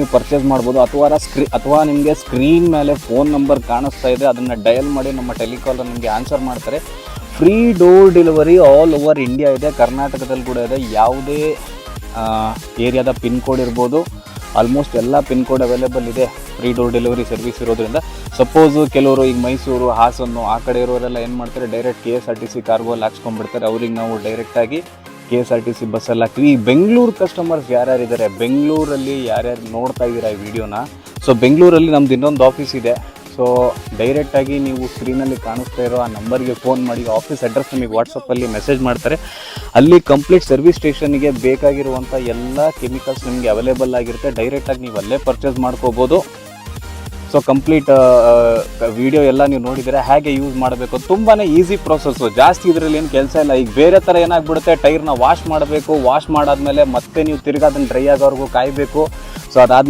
ನೀವು ಪರ್ಚೇಸ್ ಮಾಡ್ಬೋದು. ಅಥವಾ ನಿಮಗೆ ಸ್ಕ್ರೀನ್ ಮೇಲೆ ಫೋನ್ ನಂಬರ್ ಕಾಣಿಸ್ತಾ ಇದೆ, ಅದನ್ನು ಡಯಲ್ ಮಾಡಿ ನಮ್ಮ ಟೆಲಿಕಾಲರ್ ನಿಮಗೆ ಆನ್ಸರ್ ಮಾಡ್ತಾರೆ. Free door delivery all over India ಇದೆ, ಕರ್ನಾಟಕದಲ್ಲಿ ಕೂಡ ಇದೆ. ಯಾವುದೇ ಏರಿಯಾದ ಪಿನ್ ಕೋಡ್ ಇರ್ಬೋದು, ಆಲ್ಮೋಸ್ಟ್ ಎಲ್ಲ ಪಿನ್ ಕೋಡ್ ಅವೈಲೇಬಲ್ ಇದೆ. ಫ್ರೀ ಡೋರ್ ಡೆಲಿವರಿ ಸರ್ವಿಸ್ ಇರೋದ್ರಿಂದ ಸಪೋಸು ಕೆಲವರು ಈಗ ಮೈಸೂರು, ಹಾಸನ್ನು ಆ ಕಡೆ ಇರೋರೆಲ್ಲ ಏನು ಮಾಡ್ತಾರೆ, ಡೈರೆಕ್ಟ್ KSRTC ಕಾರ್ಗೋಲ್ಲಿ ಹಾಕ್ಸ್ಕೊಂಡ್ಬಿಡ್ತಾರೆ. ಅವ್ರಿಗೆ ನಾವು ಡೈರೆಕ್ಟಾಗಿ KSRTC ಬಸ್ಸಲ್ಲಿ ಹಾಕ್ತೀವಿ. ಈ ಬೆಂಗಳೂರು ಕಸ್ಟಮರ್ಸ್ ಯಾರ್ಯಾರಿದ್ದಾರೆ, ಬೆಂಗಳೂರಲ್ಲಿ ಯಾರ್ಯಾರು ನೋಡ್ತಾ ಇದ್ದೀರಾ ಈ ವಿಡಿಯೋನ, ಸೊ ಬೆಂಗಳೂರಲ್ಲಿ ನಮ್ದು ಇನ್ನೊಂದು ಆಫೀಸ್ ಇದೆ. ಸೊ ಡೈರೆಕ್ಟಾಗಿ ನೀವು ಸ್ಕ್ರೀನಲ್ಲಿ ಕಾಣಿಸ್ತಾ ಇರೋ ಆ ನಂಬರ್ಗೆ ಫೋನ್ ಮಾಡಿ, ಆಫೀಸ್ ಅಡ್ರೆಸ್ ನಿಮಗೆ ವಾಟ್ಸಪ್ಪಲ್ಲಿ ಮೆಸೇಜ್ ಮಾಡ್ತಾರೆ. ಅಲ್ಲಿ ಕಂಪ್ಲೀಟ್ ಸರ್ವಿಸ್ ಸ್ಟೇಷನ್ಗೆ ಬೇಕಾಗಿರುವಂಥ ಎಲ್ಲ ಕೆಮಿಕಲ್ಸ್ ನಿಮಗೆ ಅವೈಲೇಬಲ್ ಆಗಿರುತ್ತೆ. ಡೈರೆಕ್ಟಾಗಿ ನೀವು ಅಲ್ಲೇ ಪರ್ಚೇಸ್ ಮಾಡ್ಕೋಬೋದು. ಸೊ ಕಂಪ್ಲೀಟ್ ವಿಡಿಯೋ ಎಲ್ಲ ನೀವು ನೋಡಿದರೆ ಹೇಗೆ ಯೂಸ್ ಮಾಡಬೇಕು, ತುಂಬಾ ಈಸಿ ಪ್ರೊಸೆಸ್ಸು, ಜಾಸ್ತಿ ಇದರಲ್ಲಿ ಏನು ಕೆಲಸ ಇಲ್ಲ. ಈಗ ಬೇರೆ ಥರ ಏನಾಗ್ಬಿಡುತ್ತೆ, ಟೈರ್ನ ವಾಶ್ ಮಾಡಬೇಕು, ವಾಶ್ ಮಾಡಾದ್ಮೇಲೆ ಮತ್ತೆ ನೀವು ತಿರ್ಗಿ ಅದನ್ನು ಡ್ರೈ ಆಗೋವರೆಗೂ ಕಾಯಬೇಕು. ಸೊ ಅದಾದಮೇಲೆ